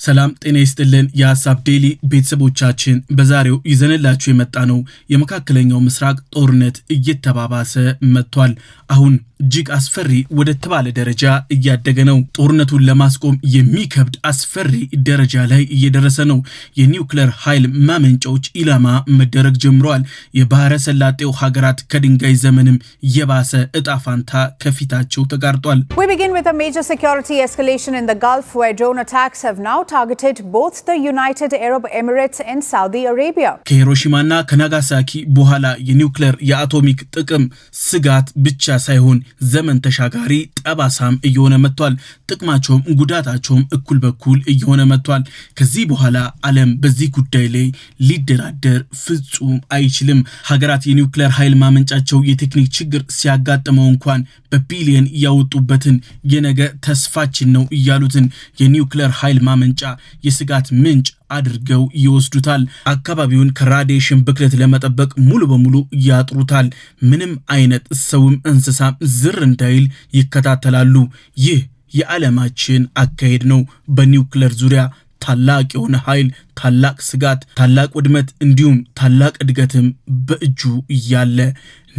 ሰላም ጤና ይስጥልን የሐሳብ ዴሊ ቤተሰቦቻችን በዛሬው ይዘንላችሁ የመጣነው የመካከለኛው ምስራቅ ጦርነት እየተባባሰ መጥቷል። አሁን እጅግ አስፈሪ ወደ ተባለ ደረጃ እያደገ ነው። ጦርነቱን ለማስቆም የሚከብድ አስፈሪ ደረጃ ላይ እየደረሰ ነው። የኒውክሌር ኃይል ማመንጫዎች ኢላማ መደረግ ጀምረዋል። የባህረ ሰላጤው ሀገራት ከድንጋይ ዘመንም የባሰ እጣ ፋንታ ከፊታቸው ተጋርጧል። We begin with a major security escalation in the Gulf where drone attacks have now targeted both the United Arab Emirates and Saudi Arabia. ከሂሮሺማና ከናጋሳኪ በኋላ የኒውክሌር የአቶሚክ ጥቅም ስጋት ብቻ ሳይሆን ዘመን ተሻጋሪ ጠባሳም እየሆነ መጥቷል። ጥቅማቸውም ጉዳታቸውም እኩል በኩል እየሆነ መጥቷል። ከዚህ በኋላ ዓለም በዚህ ጉዳይ ላይ ሊደራደር ፍጹም አይችልም። ሀገራት የኒውክሌር ኃይል ማመንጫቸው የቴክኒክ ችግር ሲያጋጥመው እንኳን በቢሊየን ያወጡበትን የነገ ተስፋችን ነው እያሉትን የኒውክሌር ኃይል ማመንጫ የስጋት ምንጭ አድርገው ይወስዱታል። አካባቢውን ከራዲዬሽን ብክለት ለመጠበቅ ሙሉ በሙሉ ያጥሩታል። ምንም አይነት ሰውም እንስሳም ዝር እንዳይል ይከታተላሉ። ይህ የዓለማችን አካሄድ ነው። በኒውክሌር ዙሪያ ታላቅ የሆነ ኃይል፣ ታላቅ ስጋት፣ ታላቅ ውድመት እንዲሁም ታላቅ እድገትም በእጁ እያለ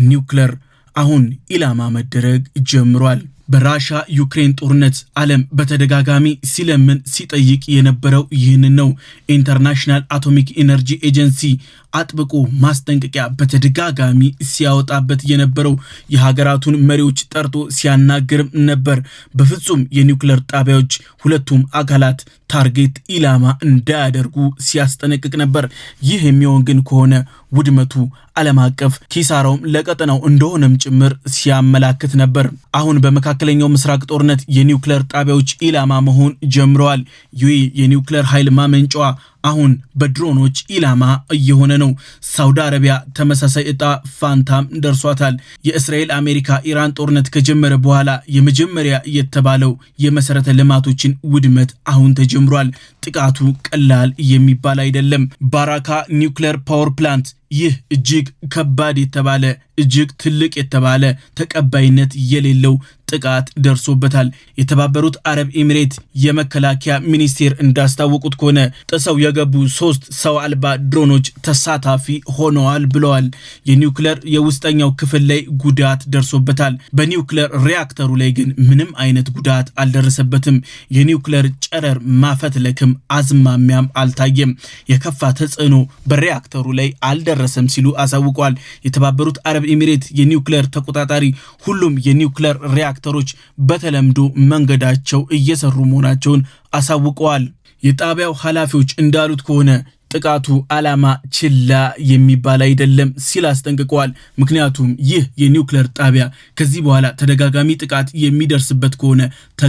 ኒውክሌር አሁን ኢላማ መደረግ ጀምሯል። በራሻ ዩክሬን ጦርነት ዓለም በተደጋጋሚ ሲለምን ሲጠይቅ የነበረው ይህንን ነው። ኢንተርናሽናል አቶሚክ ኢነርጂ ኤጀንሲ አጥብቆ ማስጠንቀቂያ በተደጋጋሚ ሲያወጣበት የነበረው የሀገራቱን መሪዎች ጠርቶ ሲያናግርም ነበር። በፍጹም የኒውክሌር ጣቢያዎች ሁለቱም አካላት ታርጌት ኢላማ እንዳያደርጉ ሲያስጠነቅቅ ነበር። ይህ የሚሆን ግን ከሆነ ውድመቱ ዓለም አቀፍ ኪሳራውም ለቀጠናው እንደሆነም ጭምር ሲያመላክት ነበር። አሁን በመካከለኛው ምስራቅ ጦርነት የኒውክሌር ጣቢያዎች ኢላማ መሆን ጀምረዋል። ይህ የኒውክሌር ኃይል ማመንጫዋ አሁን በድሮኖች ኢላማ እየሆነ ነው። ሳውዲ አረቢያ ተመሳሳይ እጣ ፋንታም ደርሷታል። የእስራኤል አሜሪካ ኢራን ጦርነት ከጀመረ በኋላ የመጀመሪያ የተባለው የመሰረተ ልማቶችን ውድመት አሁን ተጀምሯል። ጥቃቱ ቀላል የሚባል አይደለም። ባራካ ኒውክሌር ፓወር ፕላንት ይህ እጅግ ከባድ የተባለ እጅግ ትልቅ የተባለ ተቀባይነት የሌለው ጥቃት ደርሶበታል። የተባበሩት አረብ ኤሚሬት የመከላከያ ሚኒስቴር እንዳስታወቁት ከሆነ ጥሰው የገቡ 3 ሰው አልባ ድሮኖች ተሳታፊ ሆነዋል ብለዋል። የኒውክሌር የውስጠኛው ክፍል ላይ ጉዳት ደርሶበታል። በኒውክሌር ሪያክተሩ ላይ ግን ምንም አይነት ጉዳት አልደረሰበትም። የኒውክሌር ጨረር ማፈትለክም አዝማሚያም አልታየም። የከፋ ተጽዕኖ በሪያክተሩ ላይ አልደረሰም ሲሉ አሳውቀዋል። የተባበሩት አረብ ኤሚሬት የኒውክሌር ተቆጣጣሪ ሁሉም የኒውክሌር ሪያክተሮች በተለምዶ መንገዳቸው እየሰሩ መሆናቸውን አሳውቀዋል። የጣቢያው ኃላፊዎች እንዳሉት ከሆነ ጥቃቱ ዓላማ ችላ የሚባል አይደለም ሲል አስጠንቅቀዋል። ምክንያቱም ይህ የኒውክሌር ጣቢያ ከዚህ በኋላ ተደጋጋሚ ጥቃት የሚደርስበት ከሆነ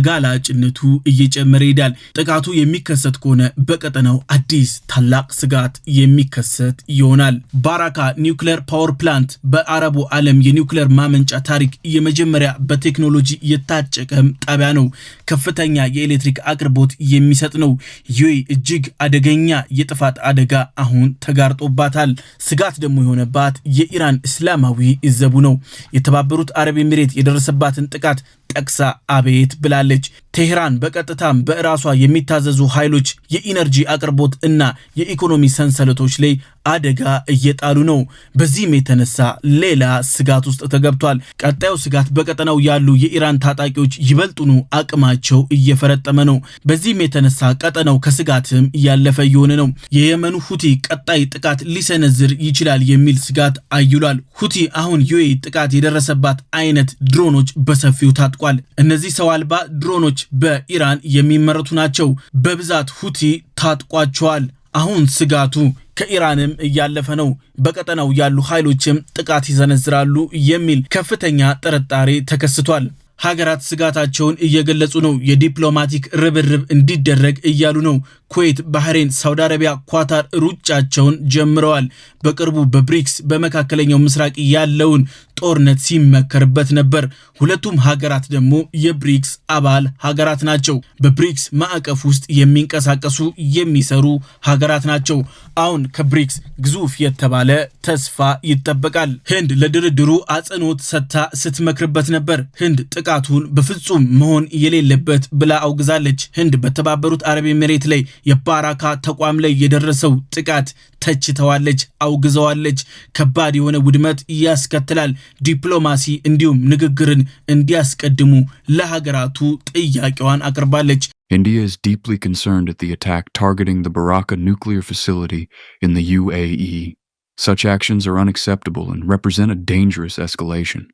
ተጋላጭነቱ እየጨመረ ይሄዳል። ጥቃቱ የሚከሰት ከሆነ በቀጠናው አዲስ ታላቅ ስጋት የሚከሰት ይሆናል። ባራካ ኒውክሌር ፓወር ፕላንት በአረቡ ዓለም የኒውክሌር ማመንጫ ታሪክ የመጀመሪያ በቴክኖሎጂ የታጨቀም ጣቢያ ነው። ከፍተኛ የኤሌክትሪክ አቅርቦት የሚሰጥ ነው። ይህ እጅግ አደገኛ የጥፋት አደጋ አሁን ተጋርጦባታል። ስጋት ደግሞ የሆነባት የኢራን እስላማዊ ዘቡ ነው። የተባበሩት አረብ ኤሚሬት የደረሰባትን ጥቃት ጠቅሳ አቤት ብላለች። ቴህራን በቀጥታም በራሷ የሚታዘዙ ኃይሎች የኢነርጂ አቅርቦት እና የኢኮኖሚ ሰንሰለቶች ላይ አደጋ እየጣሉ ነው። በዚህም የተነሳ ሌላ ስጋት ውስጥ ተገብቷል። ቀጣዩ ስጋት በቀጠናው ያሉ የኢራን ታጣቂዎች ይበልጡኑ አቅማቸው እየፈረጠመ ነው። በዚህም የተነሳ ቀጠናው ከስጋትም እያለፈ እየሆነ ነው። የየመኑ ሁቲ ቀጣይ ጥቃት ሊሰነዝር ይችላል የሚል ስጋት አይሏል። ሁቲ አሁን ዩኤኢ ጥቃት የደረሰባት አይነት ድሮኖች በሰፊው ታጥቋል። እነዚህ ሰው አልባ ድሮኖች በኢራን የሚመረቱ ናቸው። በብዛት ሁቲ ታጥቋቸዋል። አሁን ስጋቱ ከኢራንም እያለፈ ነው። በቀጠናው ያሉ ኃይሎችም ጥቃት ይሰነዝራሉ የሚል ከፍተኛ ጥርጣሬ ተከስቷል። ሀገራት ስጋታቸውን እየገለጹ ነው። የዲፕሎማቲክ ርብርብ እንዲደረግ እያሉ ነው። ኩዌት፣ ባህሬን፣ ሳውዲ አረቢያ፣ ኳታር ሩጫቸውን ጀምረዋል። በቅርቡ በብሪክስ በመካከለኛው ምስራቅ ያለውን ጦርነት ሲመከርበት ነበር። ሁለቱም ሀገራት ደግሞ የብሪክስ አባል ሀገራት ናቸው። በብሪክስ ማዕቀፍ ውስጥ የሚንቀሳቀሱ የሚሰሩ ሀገራት ናቸው። አሁን ከብሪክስ ግዙፍ የተባለ ተስፋ ይጠበቃል። ህንድ ለድርድሩ አጽንኦት ሰጥታ ስትመክርበት ነበር። ህንድ ጥቃቱን በፍጹም መሆን የሌለበት ብላ አውግዛለች። ህንድ በተባበሩት አረብ ኤሚሬት ላይ የባራካ ተቋም ላይ የደረሰው ጥቃት ተችተዋለች፣ አውግዘዋለች። ከባድ የሆነ ውድመት ያስከትላል። ዲፕሎማሲ እንዲሁም ንግግርን እንዲያስቀድሙ ለሀገራቱ ጥያቄዋን አቅርባለች። India is deeply concerned at the attack targeting the Baraka nuclear facility in the UAE. Such actions are unacceptable and represent a dangerous escalation.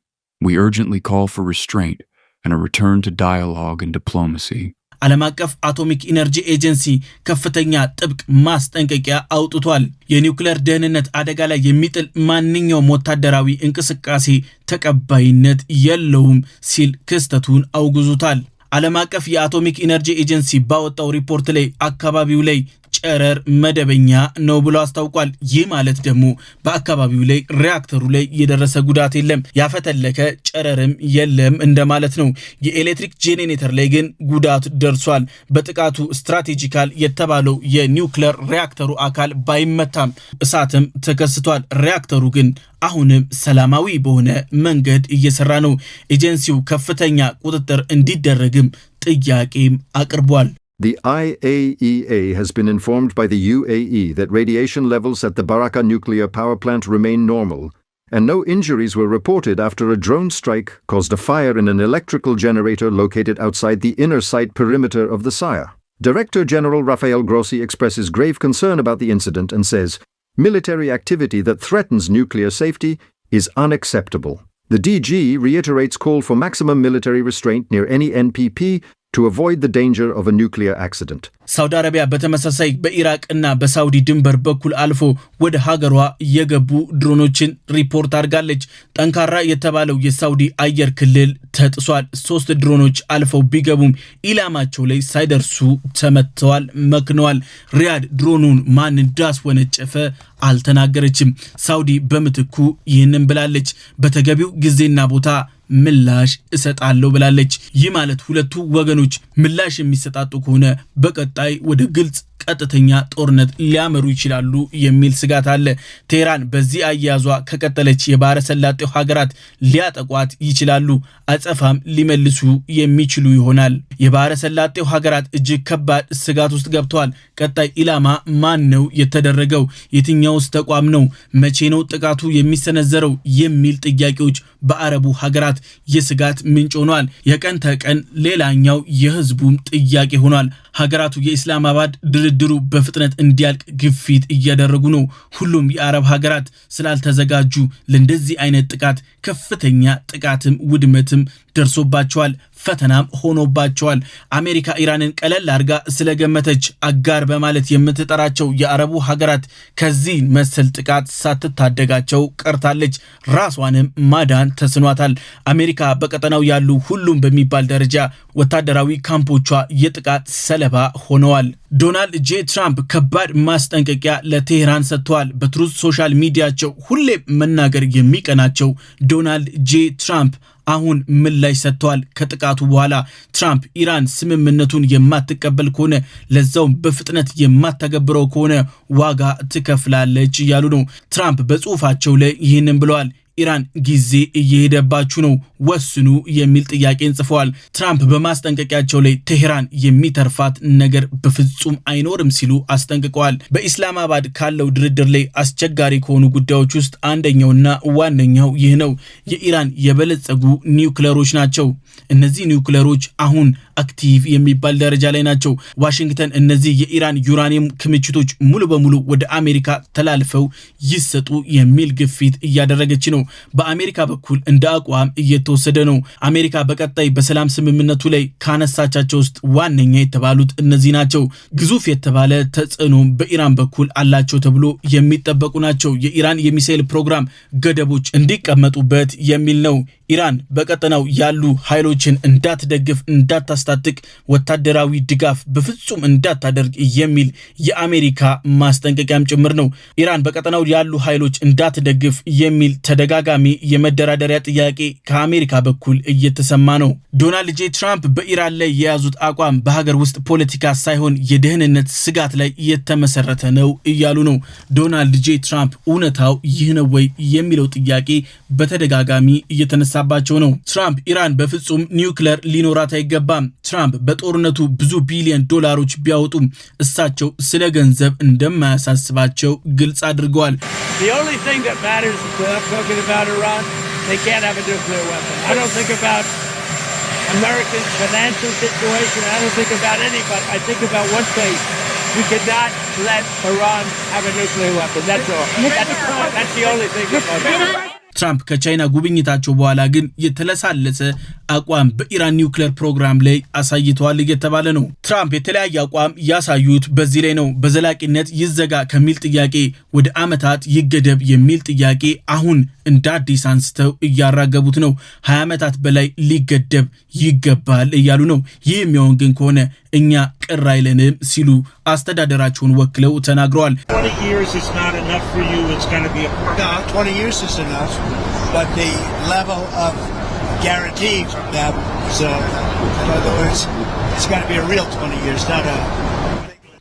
We urgently call for restraint and a return to dialogue and diplomacy. ዓለም አቀፍ አቶሚክ ኢነርጂ ኤጀንሲ ከፍተኛ ጥብቅ ማስጠንቀቂያ አውጥቷል። የኒውክሌር ደህንነት አደጋ ላይ የሚጥል ማንኛውም ወታደራዊ እንቅስቃሴ ተቀባይነት የለውም ሲል ክስተቱን አውግዙታል። ዓለም አቀፍ የአቶሚክ ኢነርጂ ኤጀንሲ ባወጣው ሪፖርት ላይ አካባቢው ላይ ጨረር መደበኛ ነው ብሎ አስታውቋል። ይህ ማለት ደግሞ በአካባቢው ላይ ሪአክተሩ ላይ የደረሰ ጉዳት የለም፣ ያፈተለከ ጨረርም የለም እንደማለት ነው። የኤሌክትሪክ ጄኔሬተር ላይ ግን ጉዳት ደርሷል። በጥቃቱ ስትራቴጂካል የተባለው የኒውክሌር ሪአክተሩ አካል ባይመታም እሳትም ተከስቷል። ሪአክተሩ ግን አሁንም ሰላማዊ በሆነ መንገድ እየሰራ ነው። ኤጀንሲው ከፍተኛ ቁጥጥር እንዲደረግም ጥያቄም አቅርቧል። The IAEA has been informed by the UAE that radiation levels at the Baraka nuclear power plant remain normal, and no injuries were reported after a drone strike caused a fire in an electrical generator located outside the inner site perimeter of the site. Director General Rafael Grossi expresses grave concern about the incident and says, "Military activity that threatens nuclear safety is unacceptable." The DG reiterates call for maximum military restraint near any NPP to avoid the danger of a nuclear accident. ሳውዲ አረቢያ በተመሳሳይ በኢራቅ እና በሳውዲ ድንበር በኩል አልፎ ወደ ሀገሯ የገቡ ድሮኖችን ሪፖርት አድርጋለች። ጠንካራ የተባለው የሳውዲ አየር ክልል ተጥሷል። 3 ድሮኖች አልፈው ቢገቡም ኢላማቸው ላይ ሳይደርሱ ተመተዋል፣ መክነዋል። ሪያድ ድሮኑን ማን እንዳስወነጨፈ አልተናገረችም። ሳውዲ በምትኩ ይህንን ብላለች። በተገቢው ጊዜና ቦታ ምላሽ እሰጣለሁ ብላለች። ይህ ማለት ሁለቱ ወገኖች ምላሽ የሚሰጣጡ ከሆነ በቀጣይ ወደ ግልጽ ቀጥተኛ ጦርነት ሊያመሩ ይችላሉ የሚል ስጋት አለ። ቴህራን በዚህ አያያዟ ከቀጠለች የባህረ ሰላጤው ሀገራት ሊያጠቋት ይችላሉ፣ አጸፋም ሊመልሱ የሚችሉ ይሆናል። የባህረ ሰላጤው ሀገራት እጅግ ከባድ ስጋት ውስጥ ገብተዋል። ቀጣይ ኢላማ ማን ነው የተደረገው? የትኛውስ ተቋም ነው? መቼ ነው ጥቃቱ የሚሰነዘረው? የሚል ጥያቄዎች በአረቡ ሀገራት የስጋት ምንጭ ሆኗል። የቀን ተቀን ሌላኛው የህዝቡም ጥያቄ ሆኗል። ሀገራቱ የኢስላማባድ ድርድሩ በፍጥነት እንዲያልቅ ግፊት እያደረጉ ነው። ሁሉም የአረብ ሀገራት ስላልተዘጋጁ ለእንደዚህ አይነት ጥቃት ከፍተኛ ጥቃትም ውድመትም ደርሶባቸዋል፣ ፈተናም ሆኖባቸዋል። አሜሪካ ኢራንን ቀለል አድርጋ ስለገመተች አጋር በማለት የምትጠራቸው የአረቡ ሀገራት ከዚህ መሰል ጥቃት ሳትታደጋቸው ቀርታለች። ራሷንም ማዳን ተስኗታል። አሜሪካ በቀጠናው ያሉ ሁሉም በሚባል ደረጃ ወታደራዊ ካምፖቿ የጥቃት ሰለባ ሆነዋል። ዶናልድ ጄ ትራምፕ ከባድ ማስጠንቀቂያ ለቴህራን ሰጥተዋል። በትሩዝ ሶሻል ሚዲያቸው ሁሌም መናገር የሚቀናቸው ዶናልድ ጄ ትራምፕ አሁን ምላሽ ሰጥተዋል። ከጥቃቱ በኋላ ትራምፕ ኢራን ስምምነቱን የማትቀበል ከሆነ ለዛው በፍጥነት የማተገብረው ከሆነ ዋጋ ትከፍላለች እያሉ ነው። ትራምፕ በጽሁፋቸው ላይ ይህንን ብለዋል። ኢራን ጊዜ እየሄደባችሁ ነው፣ ወስኑ የሚል ጥያቄን ጽፈዋል። ትራምፕ በማስጠንቀቂያቸው ላይ ቴህራን የሚተርፋት ነገር በፍጹም አይኖርም ሲሉ አስጠንቅቀዋል። በኢስላማባድ ካለው ድርድር ላይ አስቸጋሪ ከሆኑ ጉዳዮች ውስጥ አንደኛውና ዋነኛው ይህ ነው። የኢራን የበለጸጉ ኒውክሌሮች ናቸው። እነዚህ ኒውክሌሮች አሁን አክቲቭ የሚባል ደረጃ ላይ ናቸው። ዋሽንግተን እነዚህ የኢራን ዩራኒየም ክምችቶች ሙሉ በሙሉ ወደ አሜሪካ ተላልፈው ይሰጡ የሚል ግፊት እያደረገች ነው። በአሜሪካ በኩል እንደ አቋም እየተወሰደ ነው። አሜሪካ በቀጣይ በሰላም ስምምነቱ ላይ ካነሳቻቸው ውስጥ ዋነኛ የተባሉት እነዚህ ናቸው። ግዙፍ የተባለ ተጽዕኖ በኢራን በኩል አላቸው ተብሎ የሚጠበቁ ናቸው። የኢራን የሚሳኤል ፕሮግራም ገደቦች እንዲቀመጡበት የሚል ነው። ኢራን በቀጠናው ያሉ ኃይሎችን እንዳትደግፍ እንዳታስ እንዳታስታጥቅ ወታደራዊ ድጋፍ በፍጹም እንዳታደርግ የሚል የአሜሪካ ማስጠንቀቂያም ጭምር ነው። ኢራን በቀጠናው ያሉ ኃይሎች እንዳትደግፍ የሚል ተደጋጋሚ የመደራደሪያ ጥያቄ ከአሜሪካ በኩል እየተሰማ ነው። ዶናልድ ጄ ትራምፕ በኢራን ላይ የያዙት አቋም በሀገር ውስጥ ፖለቲካ ሳይሆን የደህንነት ስጋት ላይ የተመሰረተ ነው እያሉ ነው። ዶናልድ ጄ ትራምፕ እውነታው ይህ ነው ወይ የሚለው ጥያቄ በተደጋጋሚ እየተነሳባቸው ነው። ትራምፕ ኢራን በፍጹም ኒውክሌር ሊኖራት አይገባም፣ ትራምፕ በጦርነቱ ብዙ ቢሊዮን ዶላሮች ቢያወጡም እሳቸው ስለ ገንዘብ እንደማያሳስባቸው ግልጽ አድርገዋል። The only thing that matters when I'm talking about Iran, they can't have a nuclear weapon. I don't think about American financial situation. I don't think about anybody. I think about one thing. We cannot let Iran have a nuclear weapon. That's all. That's the only thing that matters. ትራምፕ ከቻይና ጉብኝታቸው በኋላ ግን የተለሳለሰ አቋም በኢራን ኒውክሌር ፕሮግራም ላይ አሳይተዋል እየተባለ ነው። ትራምፕ የተለያየ አቋም ያሳዩት በዚህ ላይ ነው። በዘላቂነት ይዘጋ ከሚል ጥያቄ ወደ ዓመታት ይገደብ የሚል ጥያቄ አሁን እንደ አዲስ አንስተው እያራገቡት ነው። 20 ዓመታት በላይ ሊገደብ ይገባል እያሉ ነው። ይህ የሚሆን ግን ከሆነ እኛ ቅር አይለንም ሲሉ አስተዳደራቸውን ወክለው ተናግረዋል። 20 years is not enough for you. It's going to be a 20 years is enough, but the level of guarantee from them is, in other words, it's going to be a real 20 years, not a...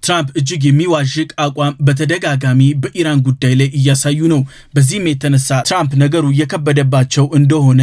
ትራምፕ እጅግ የሚዋዥቅ አቋም በተደጋጋሚ በኢራን ጉዳይ ላይ እያሳዩ ነው። በዚህም የተነሳ ትራምፕ ነገሩ እየከበደባቸው እንደሆነ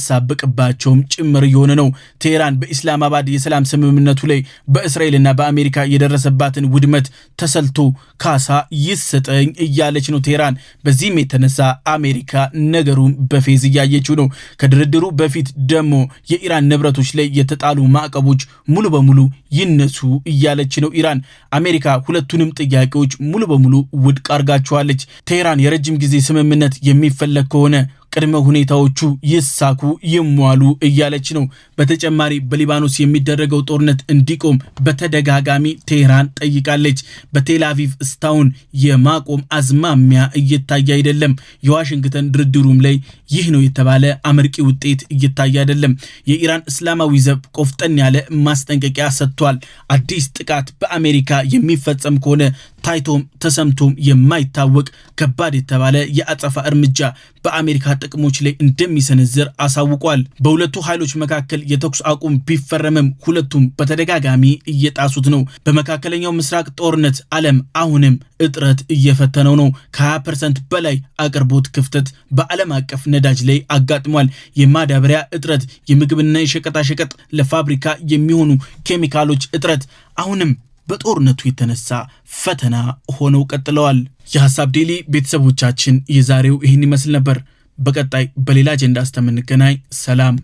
የሚያሳብቅባቸውም ጭምር የሆነ ነው። ቴህራን በኢስላማባድ የሰላም ስምምነቱ ላይ በእስራኤልና በአሜሪካ የደረሰባትን ውድመት ተሰልቶ ካሳ ይሰጠኝ እያለች ነው ቴህራን። በዚህም የተነሳ አሜሪካ ነገሩን በፌዝ እያየችው ነው። ከድርድሩ በፊት ደግሞ የኢራን ንብረቶች ላይ የተጣሉ ማዕቀቦች ሙሉ በሙሉ ይነሱ እያለች ነው ኢራን። አሜሪካ ሁለቱንም ጥያቄዎች ሙሉ በሙሉ ውድቅ አርጋቸዋለች። ቴህራን የረጅም ጊዜ ስምምነት የሚፈለግ ከሆነ ቅድመ ሁኔታዎቹ ይሳኩ ይሟሉ እያለች ነው። በተጨማሪ በሊባኖስ የሚደረገው ጦርነት እንዲቆም በተደጋጋሚ ቴህራን ጠይቃለች። በቴል አቪቭ እስካሁን የማቆም አዝማሚያ እየታየ አይደለም። የዋሽንግተን ድርድሩም ላይ ይህ ነው የተባለ አመርቂ ውጤት እየታየ አይደለም። የኢራን እስላማዊ ዘብ ቆፍጠን ያለ ማስጠንቀቂያ ሰጥቷል። አዲስ ጥቃት በአሜሪካ የሚፈጸም ከሆነ ታይቶም ተሰምቶም የማይታወቅ ከባድ የተባለ የአጸፋ እርምጃ በአሜሪካ ጥቅሞች ላይ እንደሚሰነዝር አሳውቋል። በሁለቱ ኃይሎች መካከል የተኩስ አቁም ቢፈረምም ሁለቱም በተደጋጋሚ እየጣሱት ነው። በመካከለኛው ምስራቅ ጦርነት ዓለም አሁንም እጥረት እየፈተነው ነው። ከ20% በላይ አቅርቦት ክፍተት በዓለም አቀፍ ነዳጅ ላይ አጋጥሟል። የማዳበሪያ እጥረት፣ የምግብና የሸቀጣሸቀጥ ለፋብሪካ የሚሆኑ ኬሚካሎች እጥረት አሁንም በጦርነቱ የተነሳ ፈተና ሆነው ቀጥለዋል። የሐሳብ ዴሊ ቤተሰቦቻችን የዛሬው ይህን ይመስል ነበር። በቀጣይ በሌላ አጀንዳ እስከምንገናኝ ሰላም።